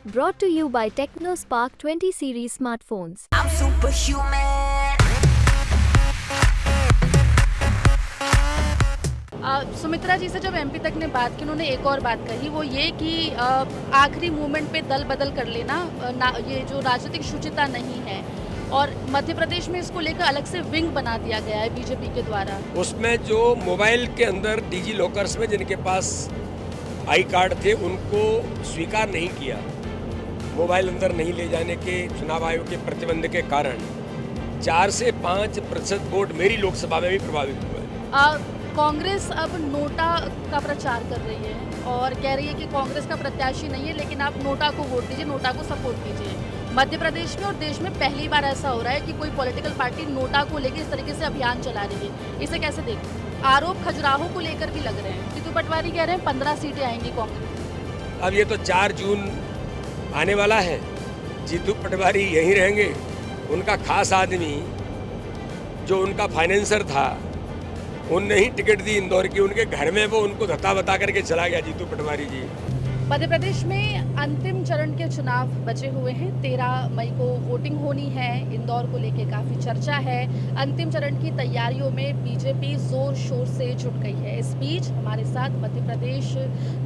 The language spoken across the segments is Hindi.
Brought to you by TechnoSpark 20 series smartphones. I'm superhuman. Sumitra जी से जब एमपी तक ने बात की, उन्होंने एक और बात कही, वो ये कि आखिरी मोमेंट पे दल बदल कर लेना ये जो राजनीतिक शुचिता नहीं है, और मध्य प्रदेश में इसको लेकर अलग से विंग बना दिया गया है बीजेपी के द्वारा। उसमें जो मोबाइल के अंदर डिजी लॉकर्स में जिनके पास आई कार्ड थे उनको स्वीकार नहीं किया, मोबाइल अंदर नहीं ले जाने के चुनाव आयोग के प्रतिबंध के कारण 4 से 5% वोट मेरी लोकसभा में भी प्रभावित हुआ है। कांग्रेस अब नोटा का प्रचार कर रही है और कह रही है कि कांग्रेस का प्रत्याशी नहीं है, लेकिन आप नोटा को वोट दीजिए, नोटा को सपोर्ट कीजिए। मध्य प्रदेश में और देश में पहली बार ऐसा हो रहा है कि कोई पॉलिटिकल पार्टी नोटा को लेकर इस तरीके से अभियान चला रही है। इसे कैसे देखते? आरोप खजुराहो को लेकर भी लग रहे हैं। जीतू पटवारी कह रहे हैं 15 सीटें आएंगी कांग्रेस। अब ये तो 4 जून आने वाला है, जीतू पटवारी यहीं रहेंगे। उनका खास आदमी जो उनका फाइनेंसर था, उनने ही टिकट दी इंदौर की, उनके घर में वो उनको धत्ता बता करके चला गया जीतू पटवारी जी। मध्य प्रदेश में अंतिम चरण के चुनाव बचे हुए हैं। 13 मई को वोटिंग होनी है। इंदौर को लेकर काफ़ी चर्चा है। अंतिम चरण की तैयारियों में बीजेपी जोर शोर से जुट गई है। इस बीच हमारे साथ मध्य प्रदेश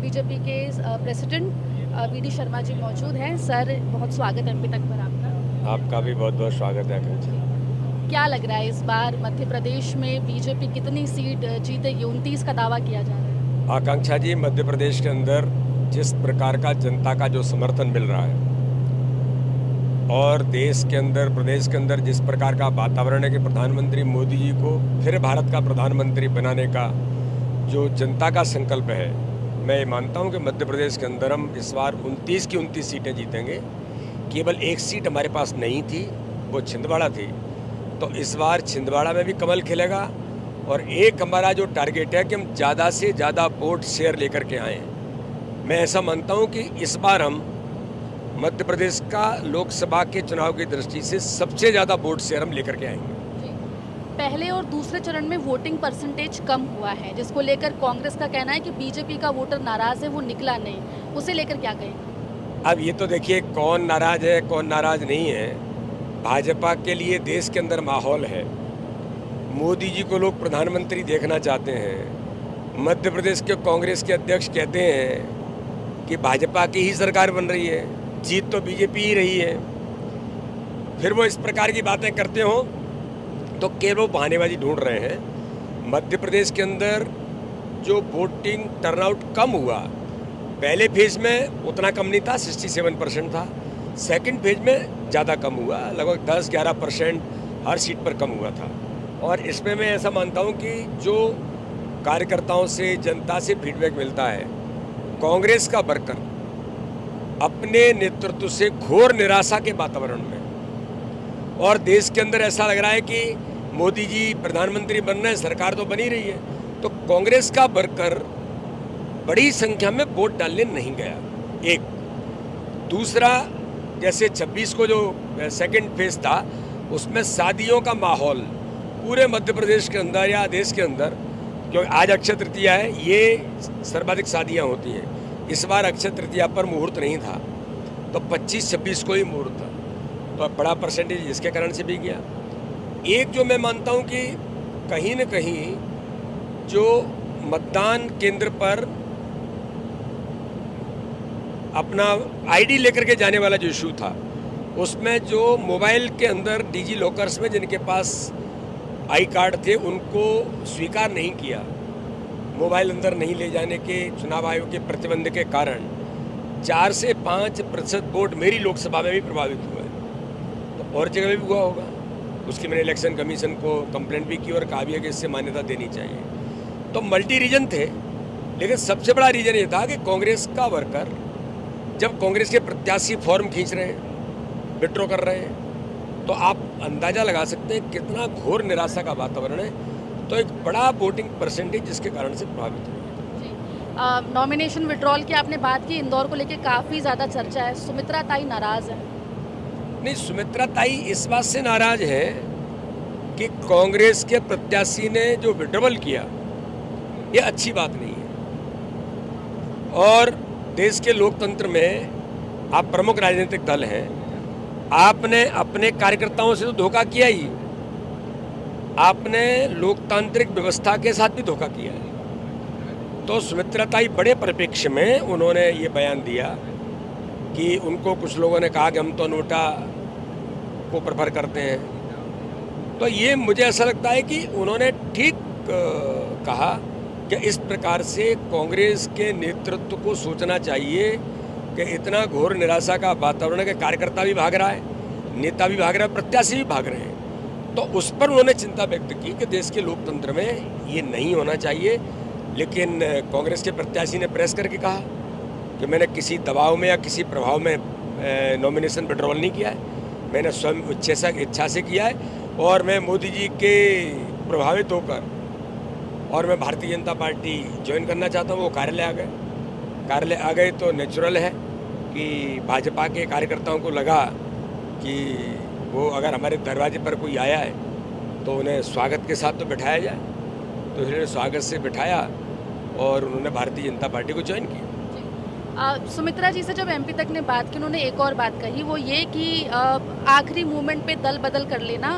बीजेपी के प्रेसिडेंट वीडी शर्मा जी मौजूद हैं। सर, बहुत स्वागत है एमपी तक पर आपका। आपका भी बहुत बहुत स्वागत है आकांक्षा। क्या लग रहा है इस बार मध्य प्रदेश में बीजेपी कितनी सीट जीतेगी? 29 का दावा किया जा रहा है। आकांक्षा जी, मध्य प्रदेश के अंदर जिस प्रकार का जनता का जो समर्थन मिल रहा है और देश के अंदर, प्रदेश के अंदर जिस प्रकार का वातावरण है कि प्रधानमंत्री मोदी जी को फिर भारत का प्रधानमंत्री बनाने का जो जनता का संकल्प है, मैं मानता हूं कि मध्य प्रदेश के अंदर हम इस बार 29 की 29 सीटें जीतेंगे। केवल एक सीट हमारे पास नहीं थी, वो छिंदवाड़ा थी, तो इस बार छिंदवाड़ा में भी कमल खिलेगा। और एक हमारा जो टारगेट है कि हम ज़्यादा से ज़्यादा वोट शेयर लेकर के आएँ। मैं ऐसा मानता हूं कि इस बार हम मध्य प्रदेश का लोकसभा के चुनाव की दृष्टि से सबसे ज़्यादा वोट शेयर हम लेकर के आएंगे। पहले और दूसरे चरण में वोटिंग परसेंटेज कम हुआ है, जिसको लेकर कांग्रेस का कहना है कि बीजेपी का वोटर नाराज है, वो निकला नहीं। उसे लेकर क्या कहें? अब ये तो देखिए, कौन नाराज है कौन नाराज नहीं है। भाजपा के लिए देश के अंदर माहौल है, मोदी जी को लोग प्रधानमंत्री देखना चाहते हैं। मध्य प्रदेश के कांग्रेस के अध्यक्ष कहते हैं कि भाजपा की ही सरकार बन रही है, जीत तो बीजेपी ही रही है। फिर वो इस प्रकार की बातें करते हो तो केवल वो बहानेबाजी ढूंढ रहे हैं। मध्य प्रदेश के अंदर जो वोटिंग टर्नआउट कम हुआ, पहले फेज में उतना कम नहीं था, 67% था। सेकंड फेज में ज़्यादा कम हुआ, लगभग 10-11% हर सीट पर कम हुआ था। और इसमें मैं ऐसा मानता हूँ कि जो कार्यकर्ताओं से, जनता से फीडबैक मिलता है, कांग्रेस का वर्कर अपने नेतृत्व से घोर निराशा के वातावरण में, और देश के अंदर ऐसा लग रहा है कि मोदी जी प्रधानमंत्री बन रहे हैं, सरकार तो बनी रही है, तो कांग्रेस का वर्कर बड़ी संख्या में वोट डालने नहीं गया। एक दूसरा, जैसे 26 को जो सेकंड फेज था, उसमें शादियों का माहौल पूरे मध्य प्रदेश के अंदर या देश के अंदर, क्योंकि आज अक्षय तृतीया है, ये सर्वाधिक शादियां होती हैं। इस बार अक्षय तृतीया पर मुहूर्त नहीं था, तो 25-26 को ही मुहूर्त था, तो बड़ा परसेंटेज इसके कारण से भी गया। एक जो मैं मानता हूं कि कहीं न कहीं जो मतदान केंद्र पर अपना आईडी लेकर के जाने वाला जो इशू था, उसमें जो मोबाइल के अंदर डिजी लॉकर्स में जिनके पास आई कार्ड थे उनको स्वीकार नहीं किया, मोबाइल अंदर नहीं ले जाने के चुनाव आयोग के प्रतिबंध के कारण 4 से 5% वोट मेरी लोकसभा में भी प्रभावित हुआ है। तो और जगह भी हुआ होगा, उसकी मैंने इलेक्शन कमीशन को कंप्लेंट भी की और कहा भी है कि इससे मान्यता देनी चाहिए। तो मल्टी रीजन थे, लेकिन सबसे बड़ा रीजन ये था कि कांग्रेस का वर्कर जब कांग्रेस के प्रत्याशी फॉर्म खींच रहे हैं, विड्रॉ कर रहे हैं, तो आप अंदाज़ा लगा सकते हैं कितना घोर निराशा का वातावरण है। तो एक बड़ा वोटिंग परसेंटेज जिसके कारण से प्रभावित हुआ। नॉमिनेशन विड्रॉल की आपने बात की, इंदौर को लेकर काफ़ी ज़्यादा चर्चा है। सुमित्रा ताई नाराज़ है? नहीं, सुमित्रा ताई इस बात से नाराज है कि कांग्रेस के प्रत्याशी ने जो विड्रॉल किया, ये अच्छी बात नहीं है। और देश के लोकतंत्र में आप प्रमुख राजनीतिक दल हैं, आपने अपने कार्यकर्ताओं से तो धोखा किया ही, आपने लोकतांत्रिक व्यवस्था के साथ भी धोखा किया है। तो सुमित्रा ताई बड़े परिप्रेक्ष्य में उन्होंने ये बयान दिया कि उनको कुछ लोगों ने कहा कि हम तो नोटा को प्रेफर करते हैं। तो ये मुझे ऐसा लगता है कि उन्होंने ठीक कहा कि इस प्रकार से कांग्रेस के नेतृत्व को सोचना चाहिए कि इतना घोर निराशा का वातावरण है कि कार्यकर्ता भी भाग रहा है, नेता भी भाग रहा है, प्रत्याशी भी भाग रहे हैं। तो उस पर उन्होंने चिंता व्यक्त की कि देश के लोकतंत्र में ये नहीं होना चाहिए। लेकिन कांग्रेस के प्रत्याशी ने प्रेस करके कहा कि मैंने किसी दबाव में या किसी प्रभाव में नॉमिनेशन विड्रॉल नहीं किया है, मैंने स्वयं इच्छा से किया है और मैं मोदी जी के प्रभावित होकर और मैं भारतीय जनता पार्टी ज्वाइन करना चाहता हूँ। वो कार्यालय आ गए तो नेचुरल है कि भाजपा के कार्यकर्ताओं को लगा कि वो अगर हमारे दरवाजे पर कोई आया है तो उन्हें स्वागत के साथ तो बिठाया जाए, तो इन्होंने स्वागत से बिठाया और उन्होंने भारतीय जनता पार्टी को ज्वाइन किया। सुमित्रा जी से जब एमपी तक ने बात की, उन्होंने एक और बात कही, वो ये कि आखिरी मूवमेंट पे दल बदल कर लेना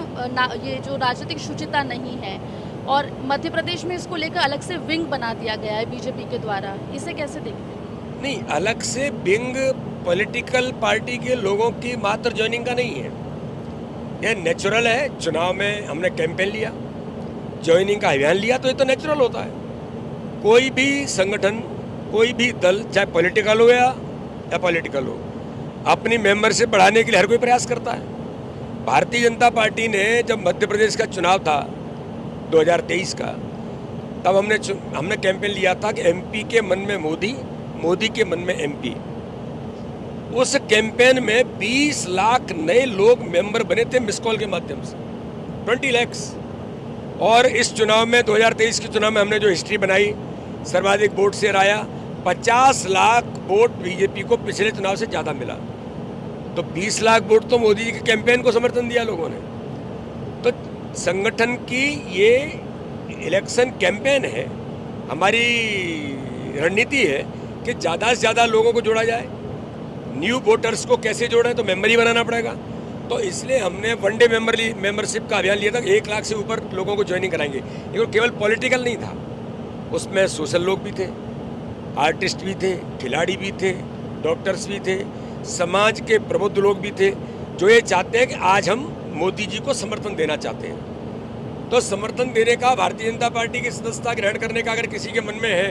ये जो राजनीतिक शुचिता नहीं है, और मध्य प्रदेश में इसको लेकर अलग से विंग बना दिया गया है बीजेपी के द्वारा। इसे कैसे देखते हैं? नहीं, अलग से विंग पॉलिटिकल पार्टी के लोगों की मात्र ज्वाइनिंग का नहीं है, यह नेचुरल है। चुनाव में हमने कैंपेन लिया, ज्वाइनिंग का अभियान लिया, तो ये तो नेचुरल होता है। कोई भी संगठन, कोई भी दल, चाहे पॉलिटिकल हो या पॉलिटिकल हो, अपनी मेंबरशिप बढ़ाने के लिए हर कोई प्रयास करता है। भारतीय जनता पार्टी ने जब मध्य प्रदेश का चुनाव था 2023 का, तब हमने कैंपेन लिया था कि एमपी के मन में मोदी, मोदी के मन में एमपी। उस कैंपेन में 20 लाख नए लोग मेंबर बने थे मिस कॉल के माध्यम से, 20 लाख। और इस चुनाव में 2023 के चुनाव में हमने जो हिस्ट्री बनाई, सर्वाधिक वोट से हराया, 50 लाख वोट बीजेपी को पिछले चुनाव से ज़्यादा मिला। तो 20 लाख वोट तो मोदी जी के कैंपेन को समर्थन दिया लोगों ने। तो संगठन की ये इलेक्शन कैंपेन है, हमारी रणनीति है कि ज़्यादा से ज़्यादा लोगों को जोड़ा जाए। न्यू वोटर्स को कैसे जोड़ें, तो मेंबर ही बनाना पड़ेगा। तो इसलिए हमने वनडे मेंबरशिप का अभियान लिया था, 1 लाख से ऊपर लोगों को ज्वाइनिंग कराएंगे। लेकिन केवल पॉलिटिकल नहीं था, उसमें सोशल लोग भी थे, आर्टिस्ट भी थे, खिलाड़ी भी थे, डॉक्टर्स भी थे, समाज के प्रबुद्ध लोग भी थे, जो ये चाहते हैं कि आज हम मोदी जी को समर्थन देना चाहते हैं। तो समर्थन देने का, भारतीय जनता पार्टी की सदस्यता ग्रहण करने का अगर किसी के मन में है,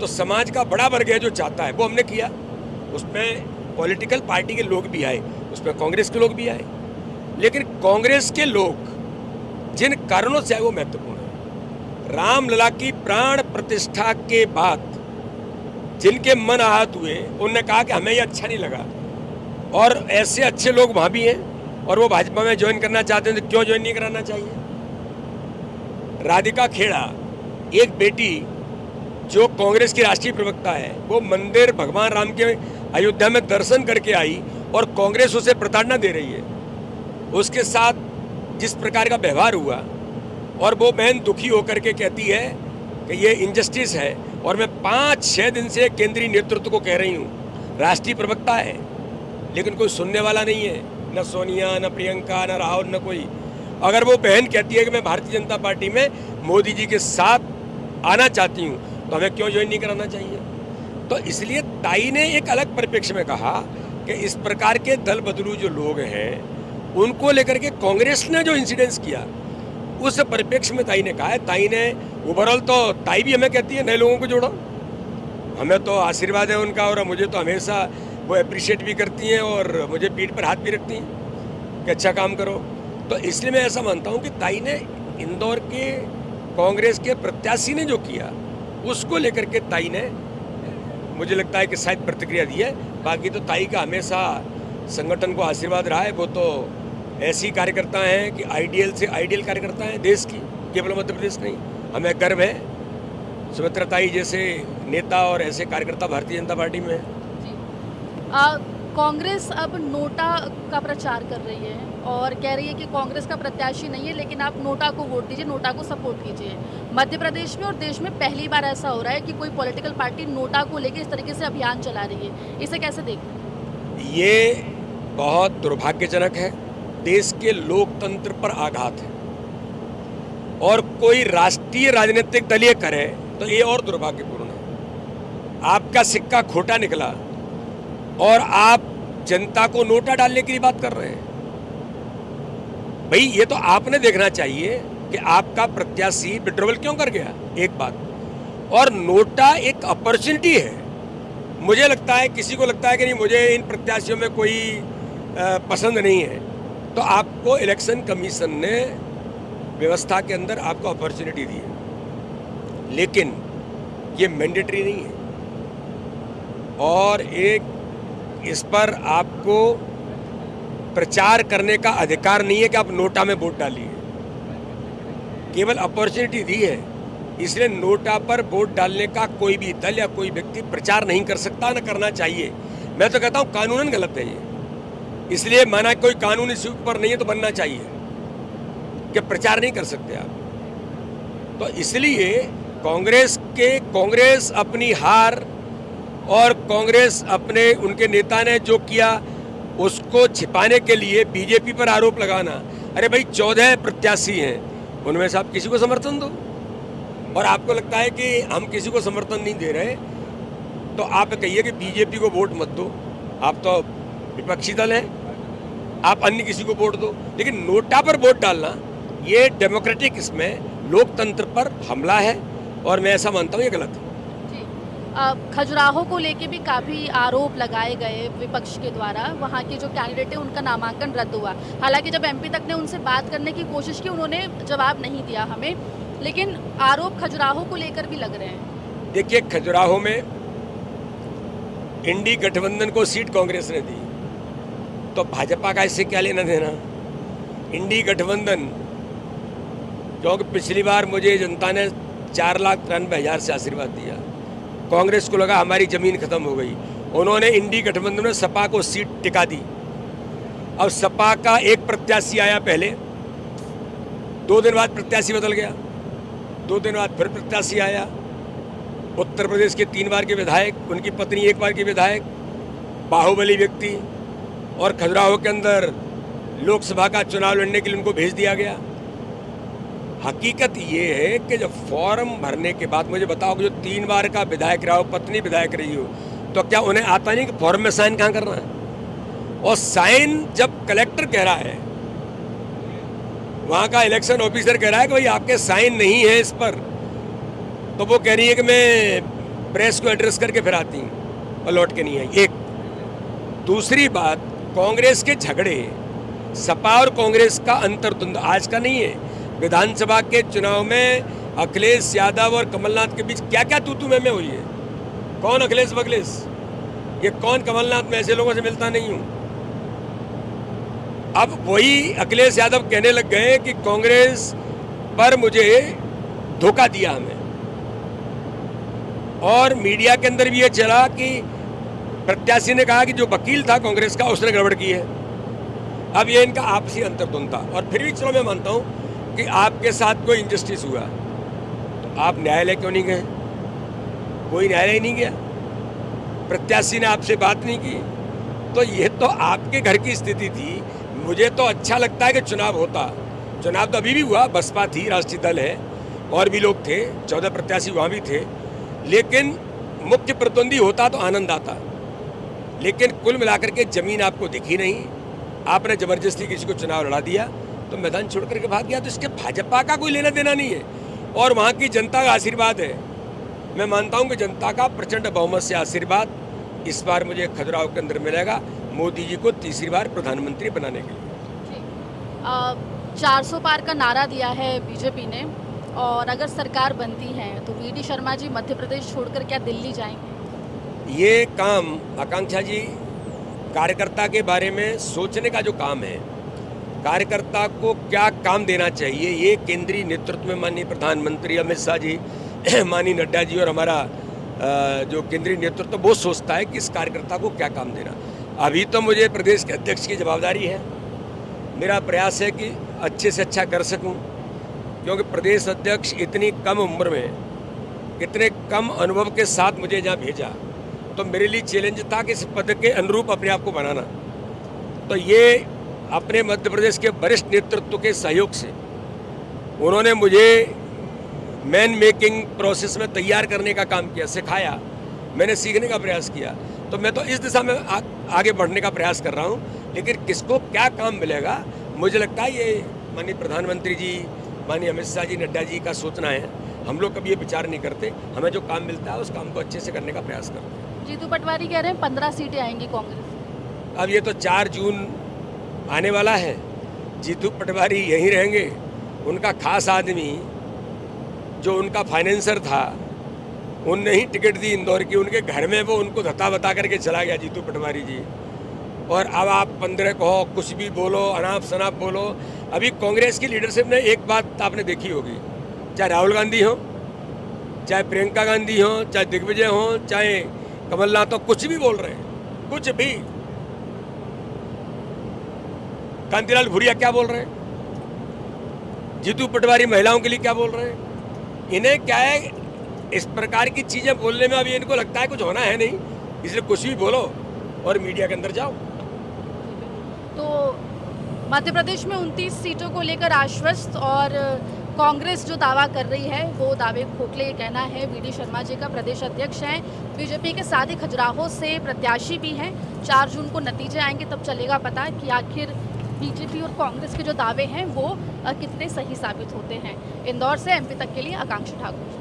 तो समाज का बड़ा वर्ग है जो चाहता है, वो हमने किया। उसमें पॉलिटिकल पार्टी के लोग भी आए, उसमें कांग्रेस के लोग भी आए। लेकिन कांग्रेस के लोग जिन कारणों से आए वो महत्वपूर्ण है। रामलला की प्राण प्रतिष्ठा के बाद जिनके मन आहत हुए, उन्होंने कहा कि हमें ये अच्छा नहीं लगा, और ऐसे अच्छे लोग वहाँ भी हैं और वो भाजपा में ज्वाइन करना चाहते हैं, तो क्यों ज्वाइन नहीं कराना चाहिए। राधिका खेड़ा, एक बेटी जो कांग्रेस की राष्ट्रीय प्रवक्ता है, वो मंदिर भगवान राम के अयोध्या में दर्शन करके आई और कांग्रेस उसे प्रताड़ना दे रही है। उसके साथ जिस प्रकार का व्यवहार हुआ, और वो बहन दुखी होकर के कहती है कि ये इनजस्टिस है, और मैं 5-6 दिन से केंद्रीय नेतृत्व को कह रही हूँ, राष्ट्रीय प्रवक्ता है लेकिन कोई सुनने वाला नहीं है, न सोनिया, न प्रियंका, न राहुल, न कोई। अगर वो बहन कहती है कि मैं भारतीय जनता पार्टी में मोदी जी के साथ आना चाहती हूँ, तो हमें क्यों ज्वाइन नहीं कराना चाहिए। तो इसलिए ताई ने एक अलग परिप्रेक्ष्य में कहा कि इस प्रकार के दल बदलू जो लोग हैं, उनको लेकर के कांग्रेस ने जो इंसिडेंस किया, उस परिप्रेक्ष्य में ताई ने कहा है। ताई ने ओवरऑल, तो ताई भी हमें कहती है नए लोगों को जोड़ो, हमें तो आशीर्वाद है उनका, और मुझे तो हमेशा वो अप्रिशिएट भी करती हैं और मुझे पीठ पर हाथ भी रखती हैं कि अच्छा काम करो। तो इसलिए मैं ऐसा मानता हूँ कि ताई ने इंदौर के कांग्रेस के प्रत्याशी ने जो किया, उसको लेकर के ताई ने, मुझे लगता है कि शायद प्रतिक्रिया दी है। बाकी तो ताई का हमेशा संगठन को आशीर्वाद रहा है। वो तो ऐसी कार्यकर्ता हैं कि आइडियल से आइडियल कार्यकर्ता हैं देश की, केवल मध्य प्रदेश नहीं। हमें गर्व है सुमित्रा ताई जैसे नेता और ऐसे कार्यकर्ता भारतीय जनता पार्टी में है। कांग्रेस अब नोटा का प्रचार कर रही है और कह रही है कि कांग्रेस का प्रत्याशी नहीं है, लेकिन आप नोटा को वोट दीजिए, नोटा को सपोर्ट कीजिए। मध्य प्रदेश में और देश में पहली बार ऐसा हो रहा है कि कोई पॉलिटिकल पार्टी नोटा को लेकर इस तरीके से अभियान चला रही है। इसे कैसे देखते हैं? ये बहुत दुर्भाग्यजनक है, देश के लोकतंत्र पर आघात है। और कोई राष्ट्रीय राजनीतिक दल ये करे तो ये और दुर्भाग्यपूर्ण है। आपका सिक्का खोटा निकला और आप जनता को नोटा डालने की बात कर रहे हैं। भाई ये तो आपने देखना चाहिए कि आपका प्रत्याशी विड्रॉवल क्यों कर गया, एक बात। और नोटा एक अपॉर्चुनिटी है। मुझे लगता है, किसी को लगता है कि नहीं मुझे इन प्रत्याशियों में कोई पसंद नहीं है, तो आपको इलेक्शन कमीशन ने व्यवस्था के अंदर आपको अपॉर्चुनिटी दी है, लेकिन ये मैंडेटरी नहीं है। और एक इस पर आपको प्रचार करने का अधिकार नहीं है कि आप नोटा में वोट डालिए। केवल अपॉर्चुनिटी दी है, इसलिए नोटा पर वोट डालने का कोई भी दल या कोई व्यक्ति प्रचार नहीं कर सकता, न करना चाहिए। मैं तो कहता हूँ कानूनन गलत है ये। इसलिए माना कोई कानून इस पर नहीं है तो बनना चाहिए कि प्रचार नहीं कर सकते आप। तो इसलिए कांग्रेस अपनी हार और कांग्रेस अपने उनके नेता ने जो किया उसको छिपाने के लिए बीजेपी पर आरोप लगाना। अरे भाई 14 प्रत्याशी हैं, उनमें से आप किसी को समर्थन दो। और आपको लगता है कि हम किसी को समर्थन नहीं दे रहे तो आप कहिए कि बीजेपी को वोट मत दो, आप तो विपक्षी दल हैं, आप अन्य किसी को वोट दो। लेकिन नोटा पर वोट डालना ये डेमोक्रेटिक, इसमें लोकतंत्र पर हमला है और मैं ऐसा मानता हूँ ये गलत है। खजुराहो को लेके भी काफ़ी आरोप लगाए गए विपक्ष के द्वारा। वहाँ के जो कैंडिडेट है उनका नामांकन रद्द हुआ। हालांकि जब एमपी तक ने उनसे बात करने की कोशिश की, उन्होंने जवाब नहीं दिया हमें, लेकिन आरोप खजुराहो को लेकर भी लग रहे हैं। देखिए, खजुराहो में इंडी गठबंधन को सीट कांग्रेस ने दी, तो भाजपा का इससे क्या लेना देना। इंडी गठबंधन, क्योंकि पिछली बार मुझे जनता ने 4,93,000 से आशीर्वाद दिया, कांग्रेस को लगा हमारी जमीन खत्म हो गई, उन्होंने इंडी गठबंधन में सपा को सीट टिका दी। अब सपा का एक प्रत्याशी आया पहले, 2 दिन बाद प्रत्याशी बदल गया, 2 दिन बाद फिर प्रत्याशी आया। उत्तर प्रदेश के 3 बार के विधायक, उनकी पत्नी 1 बार की विधायक, बाहुबली व्यक्ति, और खजुराहो के अंदर लोकसभा का चुनाव लड़ने के लिए उनको भेज दिया गया। हकीकत ये है कि जब फॉर्म भरने के बाद मुझे बताओ कि जो 3 बार का विधायक रहा हो, पत्नी विधायक रही हो, तो क्या उन्हें आता नहीं कि फॉर्म में साइन कहाँ करना है। और साइन जब कलेक्टर कह रहा है, वहाँ का इलेक्शन ऑफिसर कह रहा है कि भाई आपके साइन नहीं है इस पर, तो वो कह रही है कि मैं प्रेस को एड्रेस करके फिर आती हूँ और लौट के नहीं आई। एक दूसरी बात, कांग्रेस के झगड़े, सपा और कांग्रेस का अंतर्द्वंद आज का नहीं है। विधानसभा के चुनाव में अखिलेश यादव और कमलनाथ के बीच क्या क्या तू में हुई है। कौन अखिलेश बखलेश, ये कौन कमलनाथ, मैं ऐसे लोगों से मिलता नहीं हूँ। अब वही अखिलेश यादव कहने लग गए कि कांग्रेस पर मुझे धोखा दिया हमें, और मीडिया के अंदर भी ये चला कि प्रत्याशी ने कहा कि जो वकील था कांग्रेस का उसने गड़बड़ की है। अब ये इनका आपसी अंतर्द्वंद था। और फिर भी चलो मैं मानता हूँ कि आपके साथ कोई इंजस्टिस हुआ तो आप न्यायालय क्यों नहीं गए। कोई न्यायालय नहीं गया, प्रत्याशी ने आपसे बात नहीं की, तो ये तो आपके घर की स्थिति थी। मुझे तो अच्छा लगता है कि चुनाव होता, चुनाव तो अभी भी हुआ, बसपा थी, राष्ट्रीय दल है, और भी लोग थे, 14 प्रत्याशी वहाँ भी थे, लेकिन मुख्य प्रतिद्वंदी होता तो आनंद आता। लेकिन कुल मिलाकर के जमीन आपको दिखी नहीं, आपने जबरदस्ती किसी को चुनाव लड़ा दिया तो मैदान छोड़ करके भाग गया। तो इसके भाजपा का कोई लेना देना नहीं है, और वहाँ की जनता का आशीर्वाद है। मैं मानता हूँ कि जनता का प्रचंड बहुमत से आशीर्वाद इस बार मुझे खजुराहो के अंदर मिलेगा, मोदी जी को तीसरी बार प्रधानमंत्री बनाने के लिए। 400 पार का नारा दिया है बीजेपी ने, और अगर सरकार बनती है तो वीडी शर्मा जी मध्य प्रदेश छोड़कर क्या दिल्ली जाएंगे? ये काम आकांक्षा जी, कार्यकर्ता के बारे में सोचने का जो काम है, कार्यकर्ता को क्या काम देना चाहिए, ये केंद्रीय नेतृत्व में माननीय प्रधानमंत्री अमित शाह जी, माननीय नड्डा जी और हमारा जो केंद्रीय नेतृत्व वो सोचता है कि इस कार्यकर्ता को क्या काम देना। अभी तो मुझे प्रदेश के अध्यक्ष की जवाबदारी है, मेरा प्रयास है कि अच्छे से अच्छा कर सकूं, क्योंकि प्रदेश अध्यक्ष इतनी कम उम्र में, इतने कम अनुभव के साथ मुझे जहाँ भेजा, तो मेरे लिए चैलेंज था कि इस पद के अनुरूप अपने आप को बनाना। तो ये अपने मध्य प्रदेश के वरिष्ठ नेतृत्व के सहयोग से उन्होंने मुझे मैन मेकिंग प्रोसेस में तैयार करने का काम किया, सिखाया, मैंने सीखने का प्रयास किया। तो मैं तो इस दिशा में आगे बढ़ने का प्रयास कर रहा हूँ, लेकिन किसको क्या काम मिलेगा, मुझे लगता है ये माननीय प्रधानमंत्री जी, माननीय अमित शाह जी, नड्डा जी का सोचना है। हम लोग कभी ये विचार नहीं करते, हमें जो काम मिलता है उस काम को अच्छे से करने का प्रयास करते हैं। जीतू पटवारी कह रहे हैं 15 सीटें आएंगी कांग्रेस। अब ये तो 4 जून आने वाला है, जीतू पटवारी यहीं रहेंगे। उनका खास आदमी जो उनका फाइनेंसर था, उनने ही टिकट दी इंदौर की, उनके घर में वो उनको धत्ता बता करके चला गया जीतू पटवारी जी। और अब आप 15 कहो, कुछ भी बोलो, अनाप शनाप बोलो। अभी कांग्रेस की लीडरशिप ने एक बात आपने देखी होगी, चाहे राहुल गांधी हो, चाहे प्रियंका गांधी हो, चाहे दिग्विजय हो, चाहे कमलनाथ हो, कुछ भी बोल रहे हैं, कुछ भी। कांतिलाल भूरिया क्या बोल रहे हैं, जीतू पटवारी महिलाओं के लिए क्या बोल रहे हैं। इन्हें क्या है, इस प्रकार की चीजें बोलने में अभी इनको लगता है कुछ होना है नहीं, इसलिए कुछ भी बोलो और मीडिया के अंदर जाओ। तो मध्य प्रदेश में 29 सीटों को लेकर आश्वस्त और कांग्रेस जो दावा कर रही है वो दावे खोखले, ये कहना है वीडी शर्मा जी का। प्रदेश अध्यक्ष हैं, बीजेपी के साथ ही खजुराहो से प्रत्याशी भी हैं। 4 जून को नतीजे आएंगे, तब चलेगा पता कि आखिर बीजेपी और कांग्रेस के जो दावे हैं वो कितने सही साबित होते हैं। इंदौर से एमपी तक के लिए आकांक्षा ठाकुर।